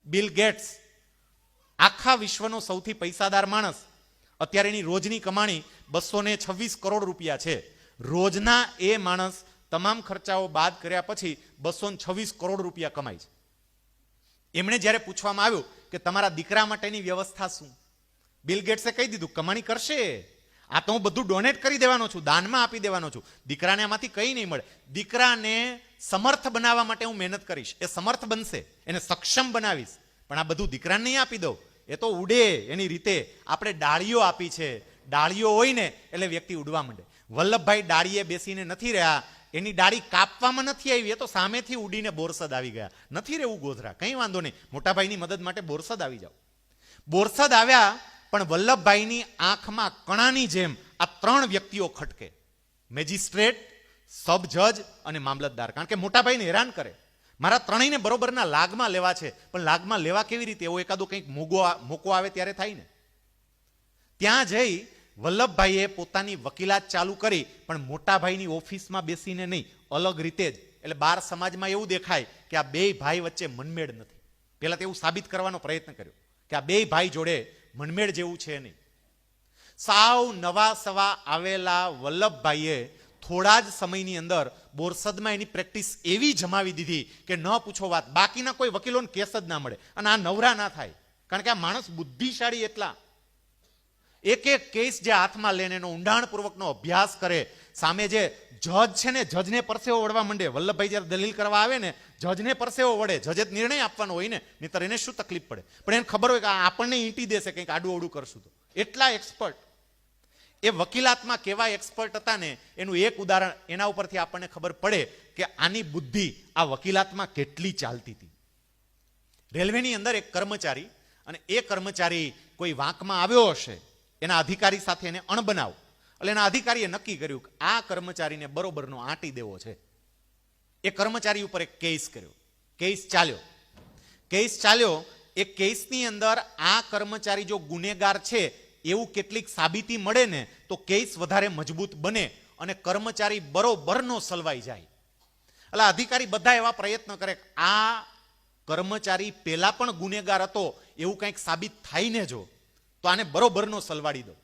Bill gates, આખા વિશ્વનો સૌથી પૈસાદાર માણસ, અત્યારે એની રોજની કમાણી 226 કરોડ રૂપિયા છે. રોજના એ માણસ તમામ ખર્ચાઓ બાદ કર્યા પછી 226 કરોડ રૂપિયા કમાય છે. એમણે જ્યારે પૂછવામાં આવ્યું કે તમારા દીકરા માટેની વ્યવસ્થા શું, બિલ ગેટ્સે કહી દીધું કમાણી કરશે, આ તો હું બધું ડોનેટ કરી દેવાનો છું, દાનમાં આપી દેવાનો છું, દીકરાને આમાંથી કંઈ નહીં મળે. દીકરાને સમર્થ બનાવવા માટે હું મહેનત કરીશ, એ સમર્થ બનશે, એને સક્ષમ બનાવીશ, પણ આ બધું દીકરાને નહીં આપી દઉં, એ તો ઉડે એની રીતે. આપણે ડાળીઓ આપી છે, ડાળીઓ હોય ને એટલે વ્યક્તિ ઉડવા માંડે. વલ્લભભાઈ ડાળીએ બેસીને નથી રહ્યા, એની ડાળી કાપવામાં નથી આવી, એ તો સામેથી ઉડીને બોરસદ આવી ગયા. નથી રહેવું ગોધરા, કંઈ વાંધો નહીં, મોટાભાઈની મદદ માટે બોરસદ આવી જાઓ. બોરસદ આવ્યા, પણ વલ્લભભાઈની આંખમાં કણાની જેમ આ 3 વ્યક્તિઓ ખટકે, મેજિસ્ટ્રેટ, સબ જજ અને મામલતદાર. કારણ કે મોટાભાઈને હેરાન કરે, મારા ત્રણેયને બરોબરના લાગમાં લેવા છે, પણ લાગમાં લેવા કેવી રીતે, એવો એકાદો કંઈક મોકો આવે ત્યારે થાય ને. ત્યાં જઈ વલ્લભભાઈએ પોતાની વકીલાત ચાલુ કરી, પણ મોટાભાઈની ઓફિસમાં બેસીને નહીં, અલગ રીતે જ. એટલે બાર સમાજમાં એવું દેખાય કે આ બે ભાઈ વચ્ચે મનમેળ નથી. પહેલા તો એવું સાબિત કરવાનો પ્રયત્ન કર્યો કે આ બે ભાઈ જોડે મનમેળ જેવું છે નહીં. સાવ નવા સવા આવેલા વલ્લભભાઈએ થોડા જ સમયની અંદર બોરસદમાં એની પ્રેક્ટિસ એવી જમાવી દીધી કે ન પૂછો વાત. બાકીના કોઈ વકીલોને કેસ જ ના મળે, અને આ નવરા ના થાય, કારણ કે આ માણસ બુદ્ધિશાળી એટલા. એક એક કેસ જે હાથમાં લઈને એનો ઊંડાણપૂર્વકનો અભ્યાસ કરે, સામે જે જજ છે ને જજને પરસેવો વળવા માંડે. વલ્લભભાઈ જ્યારે દલીલ કરવા આવે ને, જજને પરસેવો વળે, જજે જ નિર્ણય આપવાનો હોય ને, નહીંતર એને શું તકલીફ પડે. પણ એને ખબર હોય કે આપણને ઈંટી દેશે કંઈક આડું અવડું કરશું તો. એટલા એક્સપર્ટ. એ વકીલાતમાં કેવા એક્સપર્ટ હતા ને, એનું એક ઉદાહરણ, એના ઉપરથી આપણને ખબર પડે કે આની બુદ્ધિ આ વકીલાતમાં કેટલી ચાલતી હતી. રેલવેની અંદર એક કર્મચારી, અને એ કર્મચારી કોઈ વાંકમાં આવ્યો હશે, એના અધિકારી સાથે એને અણબનાવ, એટલે એના અધિકારીએ નક્કી કર્યું કે આ કર્મચારીને બરોબરનો આંટી દેવો છે. એ કર્મચારી ઉપર એક કેસ કર્યો. કેસ ચાલ્યો. એ કેસની અંદર આ કર્મચારી જો ગુનેગાર છે એવું કેટલીક સાબિતી મળે ને, તો કેસ વધારે મજબૂત બને અને કર્મચારી બરોબરનો સલવાઈ જાય. એટલે અધિકારી બધા એવા પ્રયત્ન કરે, આ કર્મચારી પહેલા પણ ગુનેગાર હતો એવું કંઈક સાબિત થાય ને જો, તો આને બરોબરનો સલવાડી દો.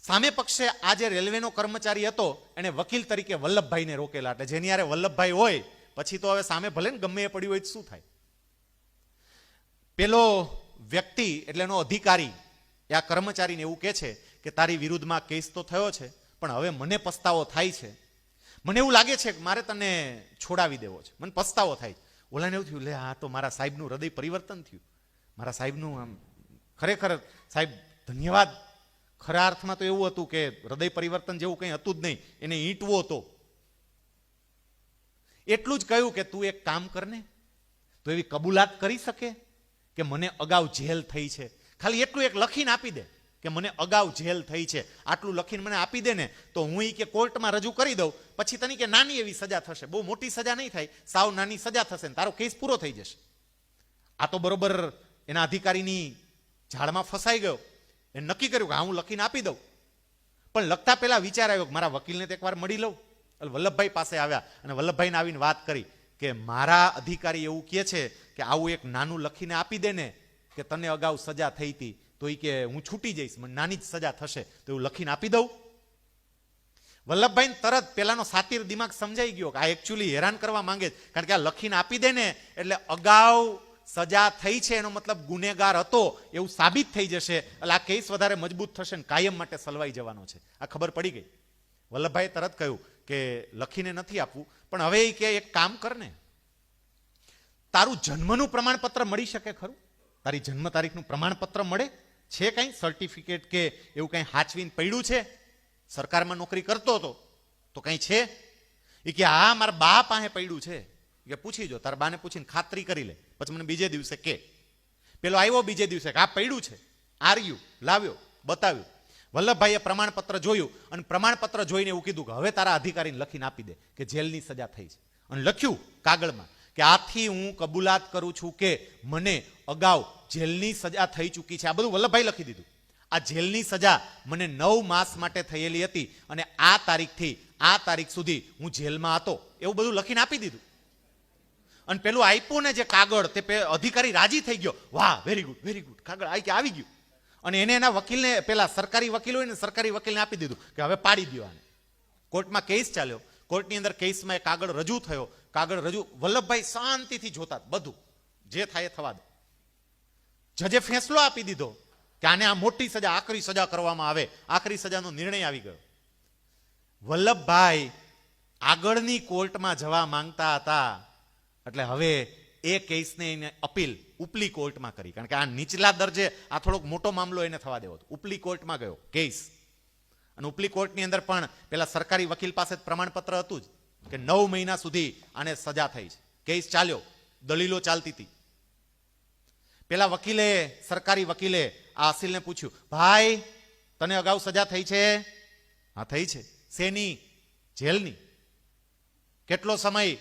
સામે પક્ષે આ જે રેલવેનો કર્મચારી હતો એને વકીલ તરીકે વલ્લભભાઈને રોકેલા. એટલે જેની યારે વલ્લભભાઈ હોય પછી તો હવે સામે ભલે ને ગમે એ પડ્યું હોય શું થાય. પેલો વ્યક્તિ એટલે એનો અધિકારી એ આ કર્મચારીને એવું કહે છે કે તારી વિરુદ્ધમાં કેસ તો થયો છે, પણ હવે મને પસ્તાવો થાય છે, મને એવું લાગે છે કે મારે તને છોડાવી દેવો છે, મને પસ્તાવો થાય. ઓલાને એવું થયું, લે આ તો મારા સાહેબનું હૃદય પરિવર્તન થયું, મારા સાહેબનું આમ ખરેખર સાહેબ ધન્યવાદ. ખરા અર્થમાં તો એવું હતું કે હૃદય પરિવર્તન જેવું કંઈ હતું જ નહીં, એને ઈંટવો હતો. એટલું જ કહ્યું કે તું એક કામ કરને, તો એવી કબૂલાત કરી શકે કે મને અગાઉ જેલ થઈ છે. ખાલી એટલું એક લખીને આપી દે કે મને અગાઉ જેલ થઈ છે, આટલું લખીને મને આપી દે ને, તો હું એ કે કોર્ટમાં રજૂ કરી દઉં, પછી તને કે નાની એવી સજા થશે, બહુ મોટી સજા નહીં થાય, સાવ નાની સજા થશે ને તારો કેસ પૂરો થઈ જશે. આ તો બરોબર એના અધિકારીની ઝાડમાં ફસાઈ ગયો. એને નક્કી કર્યું કે હા હું લખીને આપી દઉં, પણ લખતા પહેલા વિચાર આવ્યો કે મારા વકીલને તો એકવાર મળી લઉં. એટલે વલ્લભભાઈ પાસે આવ્યા અને વલ્લભભાઈને આવીને વાત કરી કે મારા અધિકારી એવું કહે છે કે આવું એક નાનું લખીને આપી દે ને કે તને અગાઉ સજા થઈ હતી, તો એ કે હું છૂટી જઈશ, મને નાની જ સજા થશે, તો એવું લખીને આપી દઉં. વલ્લભભાઈને તરત પેલાનો સાતીર દિમાગ સમજાઈ ગયો કે આ એકચ્યુઅલી હેરાન કરવા માંગે છે, કારણ કે આ લખીને આપી દે ને એટલે અગાઉ સજા થઈ છે એનો મતલબ ગુનેગાર હતો એવું સાબિત થઈ જશે, એટલે આ કેસ વધારે મજબૂત થશે ને કાયમ માટે સલવાઈ જવાનો છે. આ ખબર પડી ગઈ. વલ્લભભાઈએ તરત કહ્યું કે લખીને નથી આપવું, પણ હવે એ કે એક કામ કર ને, તારું જન્મનું પ્રમાણપત્ર મળી શકે ખરું? તારી જન્મ તારીખનું પ્રમાણપત્ર મળે છે? કંઈ સર્ટિફિકેટ કે એવું કંઈ હાચવીને પડ્યું છે? સરકારમાં નોકરી કરતો હતો તો કંઈ છે? એ કે હા મારા બા પાસે પડ્યું છે. કે પૂછી જો, તારા બાને પૂછીને ખાતરી કરી લે, પછી મને બીજે દિવસે કે. પેલો આવ્યો બીજે દિવસે કે આ પડ્યું છે, આર્યું લાવ્યો, બતાવ્યું. વલ્લભભાઈએ પ્રમાણપત્ર જોયું અને પ્રમાણપત્ર જોઈને એવું કીધું કે હવે તારા અધિકારીને લખીને આપી દે કે જેલની સજા થઈ છે. અને લખ્યું કાગળમાં કે આથી હું કબૂલાત કરું છું કે મને અગાઉ જેલની સજા થઈ ચૂકી છે. આ બધું વલ્લભભાઈ લખી દીધું. આ જેલની સજા મને 9 માસ માટે થયેલી હતી અને આ તારીખથી આ તારીખ સુધી હું જેલમાં હતો, એવું બધું લખીને આપી દીધું. અને પેલું આપ્યું ને જે કાગળ, તે અધિકારી રાજી થઈ ગયો, વાહ વેરી ગુડ કાગળ આવી ગયું. અને એને એના વકીલને, પેલા સરકારી વકીલ હોય ને, સરકારી વકીલને આપી દીધું કે હવે પાડી દો આને. કોર્ટમાં કેસ ચાલ્યો, કોર્ટની અંદર કેસમાં એ કાગળ રજૂ થયો. કાગળ રજૂ, વલ્લભભાઈ શાંતિથી જોતા, બધું જે થાય એ થવા દે. જજે ફેંસલો આપી દીધો કે આને આ મોટી સજા, આકરી સજા કરવામાં આવે. આકરી સજાનો નિર્ણય આવી ગયો. વલ્લભભાઈ આગળની કોર્ટમાં જવા માંગતા હતા, એટલે હવે એ કેસને એને અપીલ ઉપલી કોર્ટમાં કરી. કારણ કે આ નીચલા દરજે આ થોડોક મોટો મામલો એને થવા દેવો હતો. ઉપલી કોર્ટમાં ગયો કેસ. અને ઉપલી કોર્ટની અંદર પણ પેલા સરકારી વકીલ પાસે પ્રમાણપત્ર હતું જ કે 9 મહિના સુધી આને સજા થઈ છે. કેસ ચાલ્યો, દલીલો ચાલતી હતી. પેલા વકીલે, સરકારી વકીલે આ અસીલને પૂછ્યું, ભાઈ તને અગાઉ સજા થઈ છે? હા થઈ છે. શેની? જેલની. કેટલો સમય?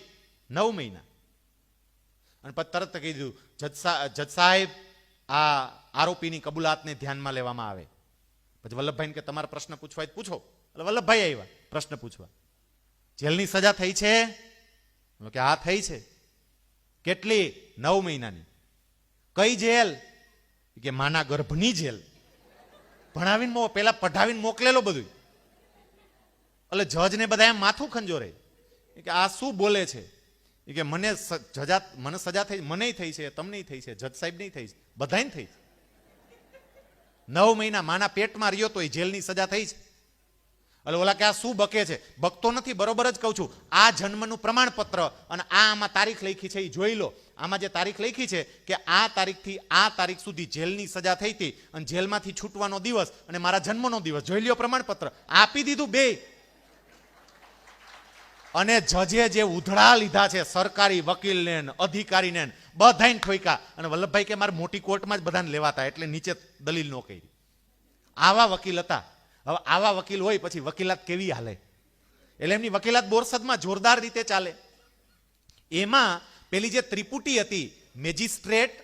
9 મહિના. અને પછી તરત કહી દીધું, જજ સાહેબ આ આરોપીની કબૂલાતને ધ્યાનમાં લેવામાં આવે. પછી વલ્લભભાઈને કે તમારા પ્રશ્ન પૂછવા પૂછો. એટલે વલ્લભભાઈ આવ્યા પ્રશ્ન પૂછવા. જેલની સજા થઈ છે? કે હા થઈ છે. કેટલી? 9 મહિનાની. કઈ જેલ? કે માના ગર્ભની જેલ. ભણાવીને પેલા પઢાવીને મોકલેલો બધું. એટલે જજ ને બધા એમ માથું ખંજોરે કે આ શું બોલે છે. કે મને સજા થઈ, મને થઈ છે, તમને થઈ છે, જજ સાહેબ નહીં થઈ છે, બધાને થઈ છે. 9 મહિના માના પેટમાં રહ્યો તો એ જેલની સજા થઈ છે. એટલે ઓલા કે આ શું બકે છે? બકતો નથી, બરોબર જ કહું છું. આ જન્મનું પ્રમાણપત્ર અને આમાં તારીખ લખી છે એ જોઈ લો. આમાં જે તારીખ લખી છે કે આ તારીખથી આ તારીખ સુધી જેલની સજા થઈ હતી, અને જેલમાંથી છૂટવાનો દિવસ અને મારા જન્મનો દિવસ જોઈ લ્યો. પ્રમાણપત્ર આપી દીધું બે. અને જજે જે ઉધડા લીધા છે, સરકારી વકીલને, અધિકારીને, બધાને ઠોક્યા. અને વલ્લભભાઈ કે મારે મોટી કોર્ટમાં જ બધાને લેવાતા, એટલે નીચે દલીલ ન કરી. આવા વકીલ હતા. હવે આવા વકીલ હોય પછી વકીલાત કેવી હાલે? એટલે એમની વકીલાત બોરસદમાં જોરદાર રીતે ચાલે. એમાં પેલી જે ત્રિપુટી હતી, મેજિસ્ટ્રેટ,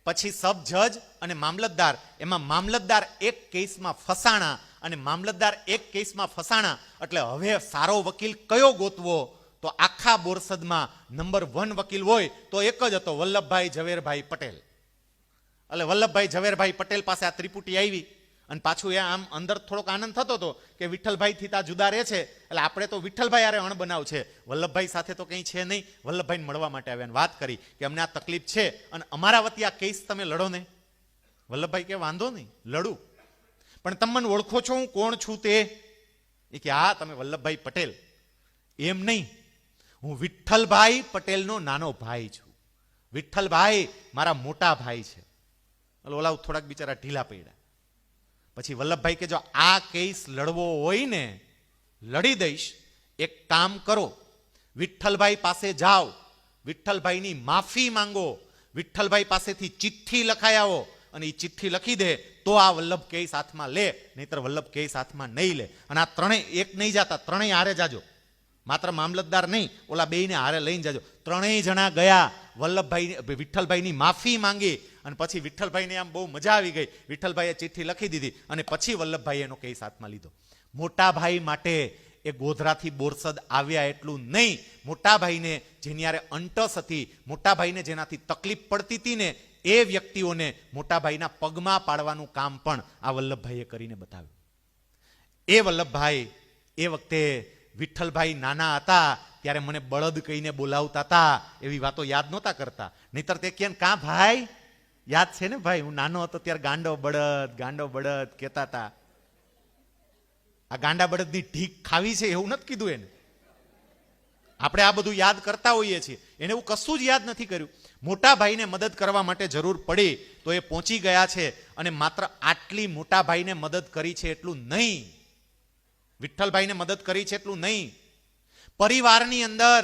પછી સબ જજ અને મામલતદાર, એમાં મામલતદાર એક કેસમાં ફસાણા અને મામલતદાર એક કેસમાં ફસાણા. એટલે હવે સારો વકીલ કયો ગોતવો? તો આખા બોરસદમાં નંબર 1 વકીલ હોય તો એક જ હતો, વલ્લભભાઈ ઝવેરભાઈ પટેલ. એટલે વલ્લભભાઈ ઝવેરભાઈ પટેલ પાસે આ ત્રિપુટી આવી. અને પાછું એ આમ અંદર થોડોક આનંદ થતો હતો કે વિઠ્ઠલભાઈ થી તા જુદા રહે છે, એટલે આપણે તો વિઠ્ઠલભાઈ યારે અણબનાવ છે, વલ્લભભાઈ સાથે તો કંઈ છે નહીં. વલ્લભભાઈને મળવા માટે આવ્યા, વાત કરી કે અમને આ તકલીફ છે અને અમારા વતી આ કેસ તમે લડો ને. વલ્લભભાઈ કે વાંધો નહીં, લડું, પણ તમે મને ઓળખો છો હું કોણ છું તે? એ કે હા તમે વલ્લભભાઈ પટેલ. એમ નહીં, હું વિઠ્ઠલભાઈ પટેલનો નાનો ભાઈ છું. વિઠ્ઠલભાઈ મારા મોટા ભાઈ છે. ઓલા થોડાક બિચારા ઢીલા પડ્યા. પછી વલ્લભભાઈ કે જો આ કેસ લડવો હોય ને લડી દઈશ. એક કામ કરો, વિઠ્ઠલભાઈ પાસે જાઓ, વિઠ્ઠલભાઈની માફી માંગો, વિઠ્ઠલભાઈ પાસેથી ચિઠ્ઠી લખાઈ આવો, અને એ ચિઠ્ઠી લખી દે તો આ વલ્લભ કેસ હાથમાં લે, નહીતર વલ્લભ કેસ હાથમાં નહીં લે. અને આ ત્રણેય એક નહીં જાતા, ત્રણેય હારે જાજો. માત્ર મામલતદાર નહીં, ઓલા બેયને હારે લઈને જાજો. ત્રણેય જણા ગયા, વલ્લભભાઈ વિઠ્ઠલભાઈની માફી માંગી. અને પછી વિઠ્ઠલભાઈને આમ બહુ મજા આવી ગઈ. વિઠ્ઠલભાઈએ ચિઠ્ઠી લખી દીધી અને પછી વલ્લભભાઈએ એનો કેસ હાથમાં લીધો. મોટા ભાઈ માટે એ ગોધરાથી બોરસદ આવ્યા એટલું નહીં, મોટા ભાઈને જેની યારે અંટસ હતી, મોટા ભાઈને જેનાથી તકલીફ પડતી હતી ને, એ વ્યક્તિઓને મોટા ભાઈના પગમાં પાડવાનું કામ પણ આ વલ્લભભાઈએ કરીને બતાવ્યું. એ વલ્લભભાઈ એ વખતે વિઠ્ઠલભાઈ નાના હતા ત્યારે મને બળદ કહીને બોલાવતા હતા, એવી વાતો યાદ નહોતા કરતા. નહીતર તે કે કા ભાઈ યાદ છે ને ભાઈ, હું નાનો હતો ત્યારે ગાંડો બળદ કહેતા હતા. આ ગાંડા બળદની ઢીક ખાવી છે એવું નથી કીધું એને. આપણે આ બધું યાદ કરતા હોઈએ છીએ, એને એવું કશું જ યાદ નથી કર્યું. મોટા ભાઈને મદદ કરવા માટે જરૂર પડી તો એ પહોંચી ગયા છે. અને માત્ર આટલી મોટા ભાઈને મદદ કરી છે એટલું નહીં, વિઠ્ઠલભાઈને મદદ કરી છે એટલું નહીં, પરિવારની અંદર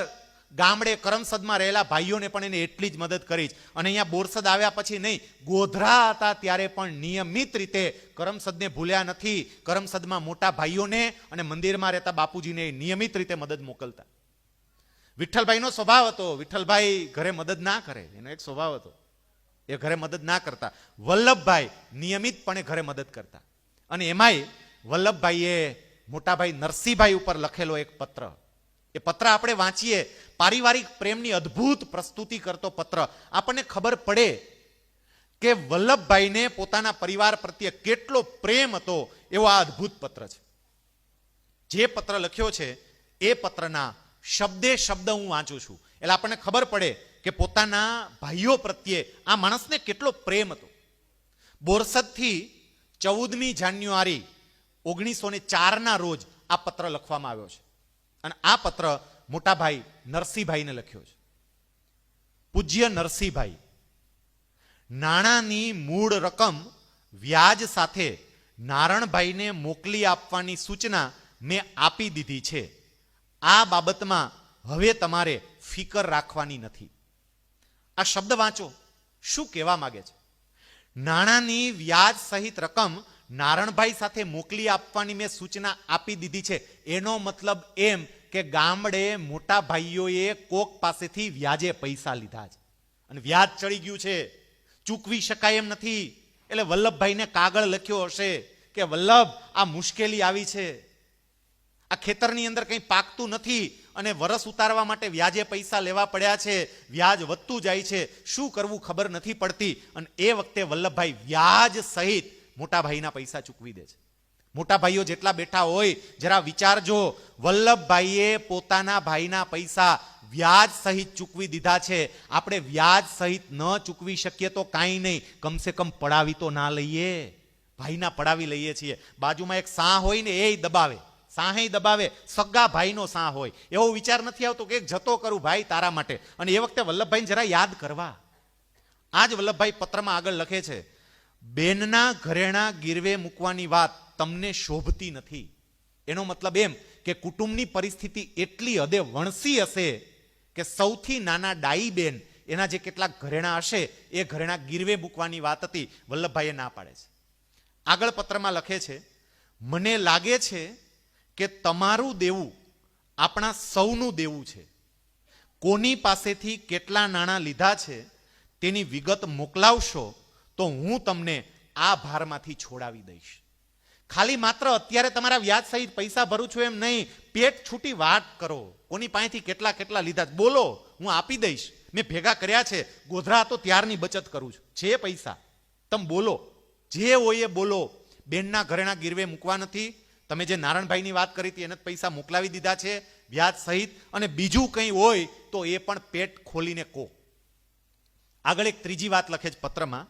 ગામડે કરમસદમાં રહેલા ભાઈઓને પણ એને એટલી જ મદદ કરી. અને અહીંયા બોરસદ આવ્યા પછી નહીં, ગોધરા હતા ત્યારે પણ નિયમિત રીતે કરમસદને ભૂલ્યા નથી. કરમસદમાં મોટા ભાઈઓને અને મંદિરમાં રહેતા બાપુજીને નિયમિત રીતે મદદ મોકલતા. વિઠ્ઠલભાઈનો સ્વભાવ હતો, વિઠ્ઠલભાઈ ઘરે મદદ ના કરે, એનો એક સ્વભાવ હતો, એ ઘરે મદદ ના કરતા. વલ્લભભાઈ નિયમિતપણે ઘરે મદદ કરતા. અને એમાંય વલ્લભભાઈએ મોટાભાઈ નરસિંહભાઈ ઉપર લખેલો એક પત્ર, એ પત્ર આપણે વાંચીએ, પારિવારિક પ્રેમની અદ્ભુત પ્રસ્તુતિ કરતો પત્ર. આપણને ખબર પડે કે વલ્લભભાઈને પોતાના પરિવાર પ્રત્યે કેટલો પ્રેમ હતો એવો આ અદ્ભુત પત્ર છે. જે પત્ર લખ્યો છે એ પત્રના શબ્દે શબ્દ હું વાંચું છું એટલે આપણને ખબર પડે કે પોતાના ભાઈઓ પ્રત્યે આ માણસને કેટલો પ્રેમ હતો. બોરસદથી 14મી જાન્યુઆરી 1904ના રોજ આ પત્ર લખવામાં આવ્યો છે અને આ પત્ર મોટાભાઈ નરસિંહભાઈને લખ્યો છે. પૂજ્ય નરસિંહભાઈ, નાણાંની મૂળ રકમ વ્યાજ સાથે નારણભાઈને મોકલી આપવાની સૂચના મેં આપી દીધી છે. આ બાબતમાં હવે તમારે ફિકર રાખવાની નથી. આ શબ્દ વાંચો, શું કહેવા માંગે છે? નાણાંની વ્યાજ સહિત રકમ નારણભાઈ સાથે મોકલી આપવાની મેં સૂચના આપી દીધી છે. એનો મતલબ એમ કે ગામડે મોટા ભાઈઓએ કોક પાસેથી વ્યાજે પૈસા લીધા છે અને વ્યાજ ચડી ગયું છે, ચૂકવી શકાય એમ નથી. એટલે વલ્લભભાઈને કાગળ લખ્યો હશે કે વલ્લભ, આ મુશ્કેલી આવી છે, આ ખેતરની અંદર કંઈ પાકતું નથી અને વરસ ઉતારવા માટે વ્યાજે પૈસા લેવા પડ્યા છે, વ્યાજ વધતું જાય છે, શું કરવું ખબર નથી પડતી. અને એ વખતે વલ્લભભાઈ વ્યાજ સહિત મોટા ભાઈના પૈસા ચૂકવી દે છે. મોટા ભાઈઓ જેટલા બેઠા હોય જરા વિચારજો, વલ્લભભાઈએ પોતાના ભાઈના પૈસા વ્યાજ સહિત ચૂકવી દીધા છે. આપણે વ્યાજ સહિત ન ચૂકવી શકીએ તો કાંઈ નહીં, કમસે કમ પડાવી તો ના લઈએ. ભાઈના પડાવી લઈએ છીએ. બાજુમાં એક સાહ હોય ને એ દબાવે, સાહે દબાવે, સગા ભાઈનો સાહ હોય. એવો વિચાર નથી આવતો કે એક જતો કરું ભાઈ તારા માટે. અને એ વખતે વલ્લભભાઈને જરા યાદ કરવા. આજ વલ્લભભાઈ પત્રમાં આગળ લખે છે, બેનના ઘરેણા ગીરવે મૂકવાની વાત તમને શોભતી નથી. એનો મતલબ એમ કે કુટુંબની પરિસ્થિતિ એટલી હદે વણસી હશે કે સૌથી નાના ડાઈ બેન એના જે કેટલાક ઘરેણા હશે એ ઘરેણા ગીરવે મૂકવાની વાત હતી. વલ્લભભાઈએ ના પાડે છે. આગળ પત્રમાં લખે છે, મને લાગે છે કે તમારું દેવું આપણા સૌનું દેવું છે. કોની પાસેથી કેટલા નાણાં લીધા છે તેની વિગત મોકલાવશો તો હું તમને આ ભારમાંથી છોડાવી દઈશ. ખાલી માત્ર અત્યારે તમારા વ્યાજ સહિત પૈસા ભરું છું એમ નહીં, પેટ છૂટી વાત કરો. કોની પાસેથી કેટલા કેટલા લીધા બોલો, હું આપી દઈશ. મેં ભેગા કર્યા છે, ગોધરા તો ત્યારની બચત કરું છું, છે પૈસા, તમે બોલો, જે હોય એ બોલો. બેનના ઘરેણા ગીરવે મૂકવા નથી. તમે જે નારણભાઈની વાત કરી હતી એને પૈસા મોકલાવી દીધા છે વ્યાજ સહિત. અને બીજું કંઈ હોય તો એ પણ પેટ ખોલીને કહો. આગળ એક ત્રીજી વાત લખે છે પત્રમાં,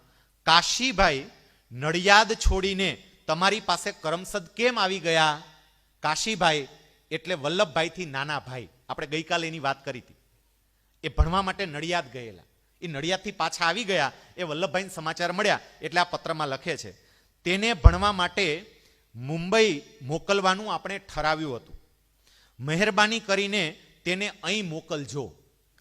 કાશીભાઈ નડિયાદ છોડીને તમારી પાસે કરમસદ કેમ આવી ગયા? કાશીભાઈ એટલે વલ્લભભાઈથી નાના ભાઈ. આપણે ગઈકાલે એની વાત કરી હતી. એ ભણવા માટે નડિયાદ ગયેલા, એ નડિયાદથી પાછા આવી ગયા. એ વલ્લભભાઈને સમાચાર મળ્યા એટલે આ પત્રમાં લખે છે, તેને ભણવા માટે મુંબઈ મોકલવાનું આપણે ઠરાવ્યું હતું. મહેરબાની કરીને તેને અહીં મોકલજો.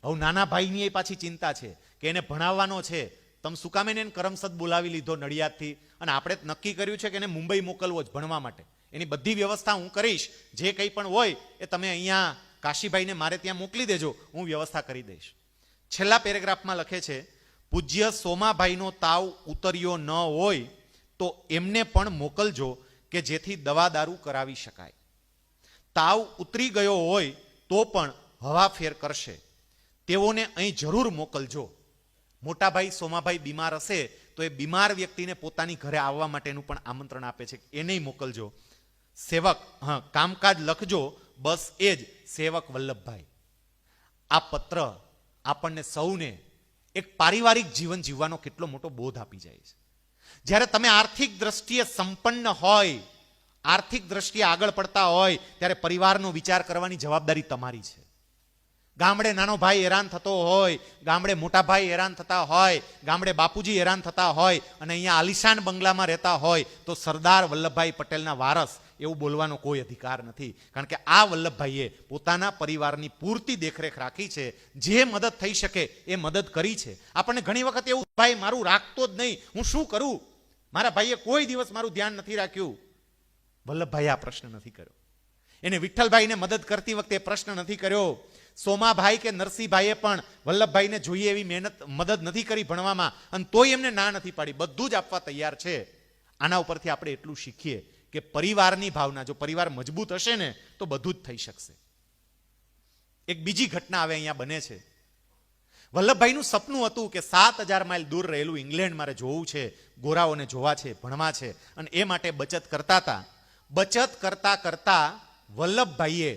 હવે નાના ભાઈની એ પાછી ચિંતા છે કે એને ભણાવવાનો છે. તમે શું કામ એને કરમસદ બોલાવી લીધો નડિયાદથી? અને આપણે નક્કી કર્યું છે કે એને મુંબઈ મોકલવો જ ભણવા માટે. એની બધી વ્યવસ્થા હું કરીશ. જે કંઈ પણ હોય એ તમે અહીંયા કાશીભાઈને મારે ત્યાં મોકલી દેજો, હું વ્યવસ્થા કરી દઈશ. છેલ્લા પેરેગ્રાફમાં લખે છે, પૂજ્ય સોમાભાઈનો તાવ ઉતર્યો ન હોય તો એમને પણ મોકલજો કે જેથી દવા દારૂ કરાવી શકાય. તાવ ઉતરી ગયો હોય તો પણ હવા ફેર કરશે. તેઓને અહીં જરૂર મોકલજો. મોટાભાઈ સોમાભાઈ બીમાર હશે તો એ બીમાર વ્યક્તિને પોતાની ઘરે આવવા માટેનું પણ આમંત્રણ આપે છે, એને મોકલજો. સેવક, હા, કામકાજ લખજો, બસ એ જ સેવક વલ્લભભાઈ. આ પત્ર આપણને સૌને એક પારિવારિક જીવન જીવવાનો કેટલો મોટો બોધ આપી જાય છે. જ્યારે તમે આર્થિક દ્રષ્ટિએ સંપન્ન હોય, આર્થિક દ્રષ્ટિએ આગળ પડતા હોય ત્યારે પરિવારનો વિચાર કરવાની જવાબદારી તમારી છે. ગામડે નાનો ભાઈ હેરાન થતો હોય, ગામડે મોટા ભાઈ હેરાન થતા હોય, ગામડે બાપુજી હેરાન થતા હોય અને અહીંયા આલિશાન બંગલામાં રહેતા હોય તો સરદાર વલ્લભભાઈ પટેલના વારસ એવું બોલવાનો કોઈ અધિકાર નથી. કારણ કે આ વલ્લભભાઈએ પોતાના પરિવારની પૂરતી દેખરેખ રાખી છે. જે મદદ થઈ શકે એ મદદ કરી છે. આપણને ઘણી વખત એવું, ભાઈ મારું રાખતો જ નહીં, હું શું કરું, મારા ભાઈએ કોઈ દિવસ મારું ધ્યાન નથી રાખ્યું. વલ્લભભાઈએ આ પ્રશ્ન નથી કર્યો. એને વિઠ્ઠલભાઈને મદદ કરતી વખતે પ્રશ્ન નથી કર્યો. સોમાભાઈ કે નરસિંહભાઈએ પણ વલ્લભભાઈને જોઈએ એવી મહેનત મદદ નથી કરી ભણવામાં અને તોય એમને ના નથી પાડી. બધું જ આપવા તૈયાર છે. આના ઉપરથી આપણે એટલું શીખીએ કે પરિવારની ભાવના, જો પરિવાર મજબૂત હશે ને તો બધું જ થઈ શકશે. એક બીજી ઘટના હવે અહીંયા બને છે. વલ્લભભાઈનું સપનું હતું કે 7,000 માઇલ દૂર રહેલું ઇંગ્લેન્ડ મારે જોવું છે, ગોરાઓને જોવા છે, ભણવા છે, અને એ માટે બચત કરતા હતા. બચત કરતા કરતા વલ્લભભાઈએ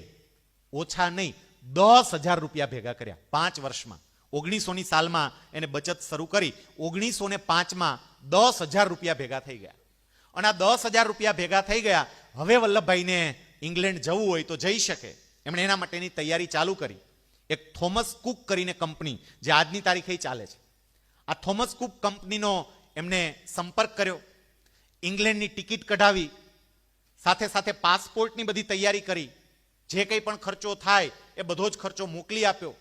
ઓછા નહીં 10,000 રૂપિયા ભેગા કર્યા 5 વર્ષમાં. 1900ની સાલમાં એને બચત શરૂ કરી. 1905માં 10,000 રૂપિયા ભેગા થઈ ગયા. અને આ 10,000 રૂપિયા ભેગા થઈ ગયા. હવે વલ્લભભાઈને ઇંગ્લેન્ડ જવું હોય તો જઈ શકે. એમણે એના માટેની તૈયારી ચાલુ કરી. એક થોમસ કુક કરીને કંપની, જે આજની તારીખે ચાલે છે, આ થોમસ કુક કંપનીનો એમને સંપર્ક કર્યો. ઇંગ્લેન્ડની ટિકિટ કઢાવી, સાથે સાથે પાસપોર્ટની બધી તૈયારી કરી. જે કંઈ પણ ખર્ચો થાય એ બધો જ ખર્ચો મોકલી આપ્યો.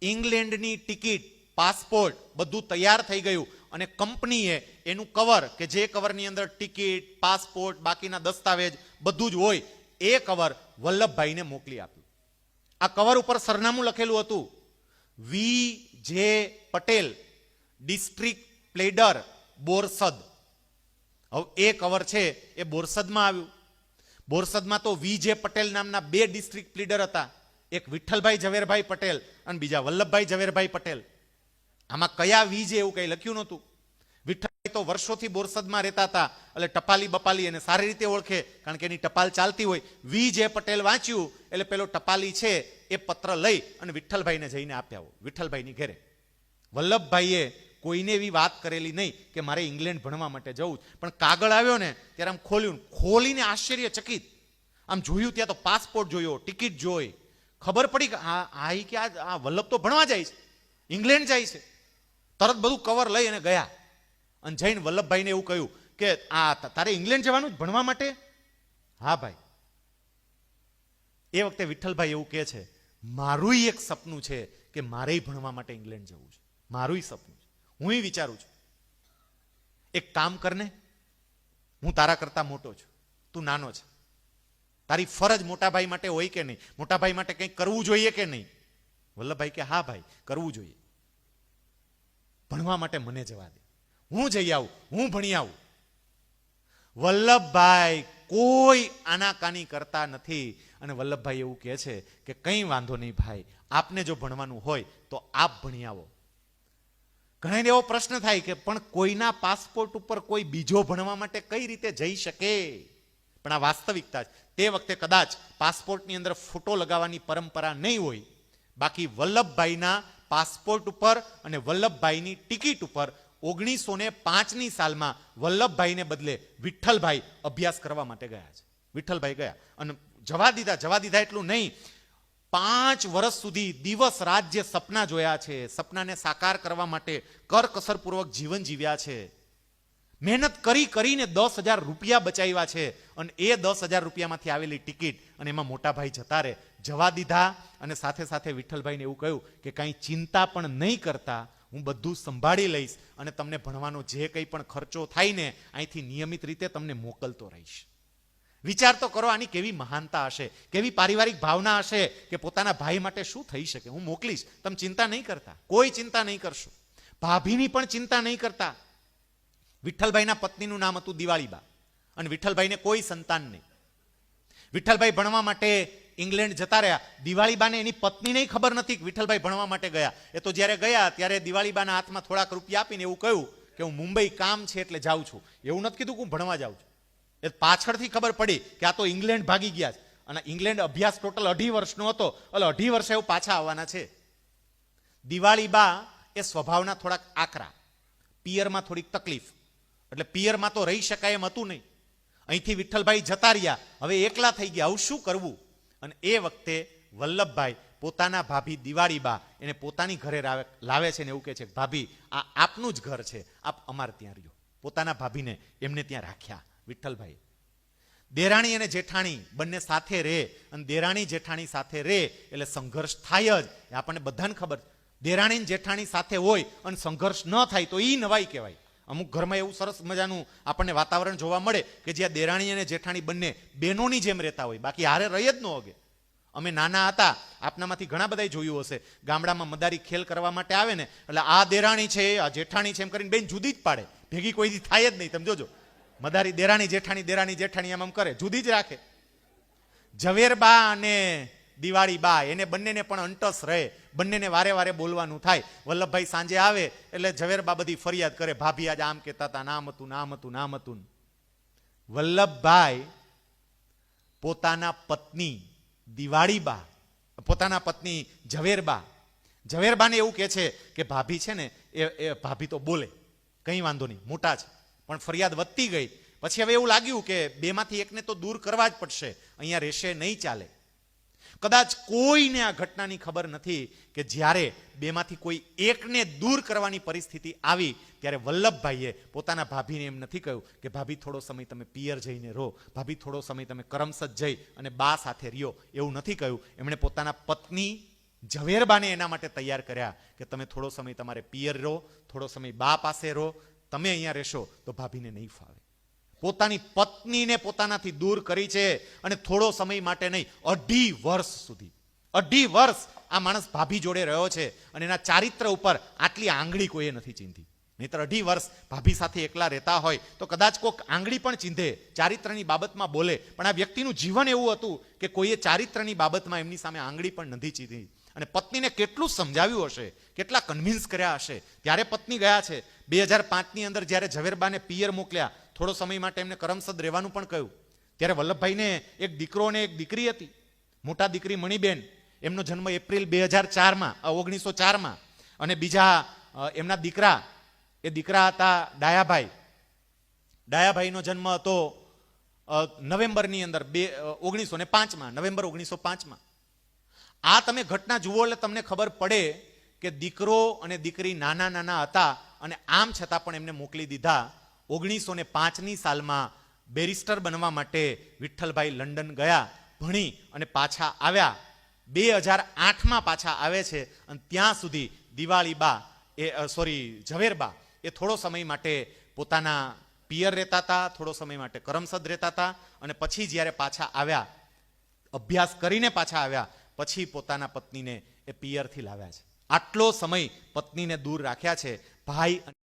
ઇંગ્લેન્ડની ટિકિટ, પાસપોર્ટ બધું તૈયાર થઈ ગયું. અને કંપનીએ એનું કવર, કે જે કવરની અંદર ટિકિટ, પાસપોર્ટ, બાકીના દસ્તાવેજ બધું જ હોય, એ કવર વલ્લભભાઈને મોકલી આપ્યું. આ કવર ઉપર સરનામું લખેલું હતું, વી.જે. પટેલ, ડિસ્ટ્રિક્ટ પ્લેડર, બોરસદ. હવે એ કવર છે એ બોરસદમાં આવ્યું. બોરસદમાં તો વી.જે. પટેલ નામના 2 ડિસ્ટ્રિક્ટ પ્લીડર હતા. એક વિઠ્ઠલભાઈ ઝવેરભાઈ પટેલ અને બીજા વલ્લભભાઈ ઝવેરભાઈ પટેલ. આમાં કયા વી.જે. એવું કંઈ લખ્યું નહોતું. વિઠ્ઠલભાઈ તો વર્ષોથી બોરસદમાં રહેતા હતા, એટલે ટપાલી બપાલી એને સારી રીતે ઓળખે, કારણ કે એની ટપાલ ચાલતી હોય. વી.જે. પટેલ વાંચ્યું એટલે પેલો ટપાલી છે એ પત્ર લઈ અને વિઠ્ઠલભાઈને જઈને આપ્યા. વિઠ્ઠલભાઈની ઘરે વલ્લભભાઈએ કોઈને એવી વાત કરેલી નહીં કે મારે ઇંગ્લેન્ડ ભણવા માટે જવું. પણ કાગળ આવ્યો ને ત્યારે આમ ખોલીને આશ્ચર્યચકિત આમ જોયું. ત્યાં તો પાસપોર્ટ જોયો, ટિકિટ જોઈ, ખબર પડી કે આ વલ્લભ તો ભણવા જાય છે, ઇંગ્લેન્ડ જાય છે. તરત બધું કવર લઈ અને ગયા. અને જઈને વલ્લભભાઈને એવું કહ્યું કે આ તારે ઇંગ્લેન્ડ જવાનું જ ભણવા માટે? હા ભાઈ. એ વખતે વિઠ્ઠલભાઈ એવું કહે છે, મારું એક સપનું છે કે મારે ભણવા માટે ઇંગ્લેન્ડ જવું છે. મારું સપનું છે. હું વિચારું છું, એક કામ કરને, હું તારા કરતા મોટો છું, તું નાનો છે. તારી ફરજ મોટાભાઈ માટે હોય કે નહીં? મોટાભાઈ માટે કંઈક કરવું જોઈએ કે નહીં? વલ્લભભાઈ કે હા ભાઈ, કરવું જોઈએ. ભણવા માટે મને જવા દે, હું જઈ આવું, હું ભણી આવું. વલ્લભભાઈ કોઈ આનાકાની કરતા નથી. અને વલ્લભભાઈ એવું કહે છે કે કંઈ વાંધો નહીં ભાઈ, આપને જો ભણવાનું હોય તો આપ ભણી આવો. ઘણાને એવો પ્રશ્ન થાય કે પણ કોઈના પાસપોર્ટ ઉપર કોઈ બીજો ભણવા માટે કઈ રીતે જઈ શકે? પણ આ વાસ્તવિકતા છે. તે વખતે કદાચ પાસપોર્ટની અંદર ફોટો લગાવવાની પરંપરા નહીં હોય. બાકી વલ્લભભાઈના પાસપોર્ટ ઉપર અને વલ્લભભાઈની ટિકિટ ઉપર 1905ની સાલમાં વલ્લભભાઈને બદલે વિઠ્ઠલભાઈ અભ્યાસ કરવા માટે ગયા છે. વિઠ્ઠલભાઈ ગયા અને જવા દીધા એટલું નહીં, 5 વર્ષ સુધી દિવસ રાત જે સપના જોયા છે, સપનાને સાકાર કરવા માટે કરકસરપૂર્વક જીવન જીવ્યા છે. મહેનત કરીને 10,000 રૂપિયા બચાવ્યા છે. અને એ 10,000 રૂપિયામાંથી આવેલી ટિકિટ અને એમાં મોટાભાઈ જતા રહે, જવા દીધા. અને સાથે સાથે વિઠ્ઠલભાઈને એવું કહ્યું કે કાંઈ ચિંતા પણ નહીં કરતા, હું બધું સંભાળી લઈશ અને તમને ભણવાનો જે કંઈ પણ ખર્ચો થાય ને અહીંથી નિયમિત રીતે તમને મોકલતો રહીશ. વિચાર તો કરો, આની કેવી મહાનતા હશે, કેવી પારિવારિક ભાવના હશે કે પોતાના ભાઈ માટે શું થઈ શકે, હું મોકલીશ, તમે ચિંતા નહીં કરતા, કોઈ ચિંતા નહીં કરશો. ભાભીની પણ ચિંતા નહીં કરતા. વિઠ્ઠલભાઈના પત્નીનું નામ હતું દિવાળીબા અને વિઠ્ઠલભાઈને કોઈ સંતાન નહીં. વિઠ્ઠલભાઈ ભણવા માટે ઇંગ્લેન્ડ જતા રહ્યા. દિવાળીબાને એની પત્નીને ખબર નથી કે વિઠ્ઠલભાઈ ભણવા માટે ગયા. એ તો જ્યારે ગયા ત્યારે દિવાળીબાના હાથમાં થોડાક રૂપિયા આપીને એવું કહ્યું કે હું મુંબઈ કામ છે એટલે જાઉં છું. એવું નથી કીધું કે હું ભણવા જાઉં છું. એ પાછળથી ખબર પડી કે આ તો ઇંગ્લેન્ડ ભાગી ગયા છે. અને ઇંગ્લેન્ડ અભ્યાસ ટોટલ 2.5 વર્ષનો હતો, એટલે 2.5 વર્ષે એવું પાછા આવવાના છે. દિવાળીબા એ સ્વભાવના થોડાક આકરા, પિયરમાં થોડીક તકલીફ, એટલે પિયરમાં તો રહી શકાય એમ હતું નહીં. અહીંથી વિઠ્ઠલભાઈ જતા રહ્યા, હવે એકલા થઈ ગયા, હવે શું કરવું? અને એ વખતે વલ્લભભાઈ પોતાના ભાભી દિવાળીબા એને પોતાની ઘરે લાવે છે ને એવું કહે છે, ભાભી આ આપનું જ ઘર છે, આપ અમારે ત્યાં રહ્યો. પોતાના ભાભીને એમને ત્યાં રાખ્યા વિઠ્ઠલભાઈ. દેરાણી અને જેઠાણી બંને સાથે રહે, અને દેરાણી જેઠાણી સાથે રહે એટલે સંઘર્ષ થાય જ, એ આપણને બધાને ખબર. દેરાણી જેઠાણી સાથે હોય અને સંઘર્ષ ન થાય તો એ નવાઈ કહેવાય. અમુક ઘરમાં એવું સરસ મજાનું આપણને વાતાવરણ જોવા મળે કે જ્યાં દેરાણી અને જેઠાણી બંને બહેનોની જેમ રહેતા હોય, બાકી હારે રહી જ ન હોગે. અમે નાના હતા, આપનામાંથી ઘણા બધા જોયું હશે, ગામડામાં મદારી ખેલ કરવા માટે આવે ને એટલે આ દેરાણી છે, આ જેઠાણી છે એમ કરીને બેન જુદી જ પાડે, ભેગી કોઈ થાય જ નહીં. તમે જોજો, મદારી દેરાણી જેઠાણી એમ કરે, જુદી જ રાખે. ઝવેરબા અને દિવાળી બા, એને બંનેને પણ અંટસ રહે, બંનેને વારે વારે બોલવાનું થાય. વલ્લભભાઈ સાંજે આવે એટલે ઝવેરબા બધી ફરિયાદ કરે, ભાભી આજે આમ કહેતા હતા, નામ હતું, નામ હતું, નામ હતું. વલ્લભભાઈ પોતાના પત્ની દિવાળીબા, પોતાના પત્ની ઝવેરબાને એવું કહે છે કે ભાભી છે ને એ ભાભી તો બોલે, કંઈ વાંધો નહીં, મોટા છે, પણ ફરિયાદ વધતી ગઈ. પછી હવે એવું લાગ્યું કે બેમાંથી એકને તો દૂર કરવા જ પડશે, અહીંયા રહેશે નહીં ચાલે. કદાચ કોઈને આ ઘટનાની ખબર નથી કે જ્યારે બેમાંથી કોઈ એકને દૂર કરવાની પરિસ્થિતિ આવી ત્યારે વલ્લભભાઈએ પોતાના ભાભીને એમ નથી કહ્યું કે ભાભી થોડો સમય તમે પિયર જઈને રહો, ભાભી થોડો સમય તમે કરમસદ જઈ અને બા સાથે રહ્યો, એવું નથી કહ્યું. એમણે પોતાના પત્ની ઝવેરબાને એના માટે તૈયાર કર્યા કે તમે થોડો સમય તમારે પિયર રહો, થોડો સમય બા પાસે રહો, તમે અહીંયા રહેશો તો ભાભીને નહીં ફાવે. પોતાની પત્નીને પોતાનાથી દૂર કરી છે, અને થોડો સમય માટે નહીં, 2.5 વર્ષ સુધી, 2.5 વર્ષ આ માણસ ભાભી જોડે રહ્યો છે, અને એના ચારિત્ર ઉપર આટલી આંગળી કોઈએ નથી ચીંધી. નહીતર 2.5 વર્ષ ભાભી સાથે એકલા રહેતા હોય તો કદાચ કોઈક આંગળી પણ ચીંધે, ચારિત્રની બાબતમાં બોલે, પણ આ વ્યક્તિનું જીવન એવું હતું કે કોઈએ ચારિત્રની બાબતમાં એમની સામે આંગળી પણ નથી ચીંધી. અને પત્નીને કેટલું સમજાવ્યું હશે, કેટલા કન્વિન્સ કર્યા હશે, ત્યારે પત્ની ગયા છે. 2005ની અંદર જ્યારે ઝવેરબાને પિયર મોકલ્યા, થોડો સમય માટે એમને કરમસદ રહેવાનું પણ કહ્યું, ત્યારે વલ્લભભાઈને એક દીકરો અને એક દીકરી હતી. મોટા દીકરી મણિબેન, એમનો જન્મ એપ્રિલ 1904માં, અને બીજા એમના દીકરા, એ દીકરા હતા ડાયાભાઈનો જન્મ હતો નવેમ્બરની અંદર 1905માં, નવેમ્બર 1905માં. આ તમે ઘટના જુઓ એટલે તમને ખબર પડે કે દીકરો અને દીકરી નાના નાના હતા, અને આમ છતાં પણ એમને મોકલી દીધા. 1905ની સાલમાં બેરિસ્ટર બનવા માટે વિઠ્ઠલભાઈ લંડન ગયા, ભણી અને પાછા આવ્યા. 2008માં પાછા આવે છે, અને ત્યાં સુધી ઝવેરબા એ થોડો સમય માટે પોતાના પિયર રહેતા હતા, થોડો સમય માટે કરમસદ રહેતા હતા, અને પછી જ્યારે પાછા આવ્યા, અભ્યાસ કરીને પાછા આવ્યા, પછી પોતાના પત્નીને એ પિયરથી લાવ્યા છે. આટલો સમય પત્નીને દૂર રાખ્યા છે. ભાઈ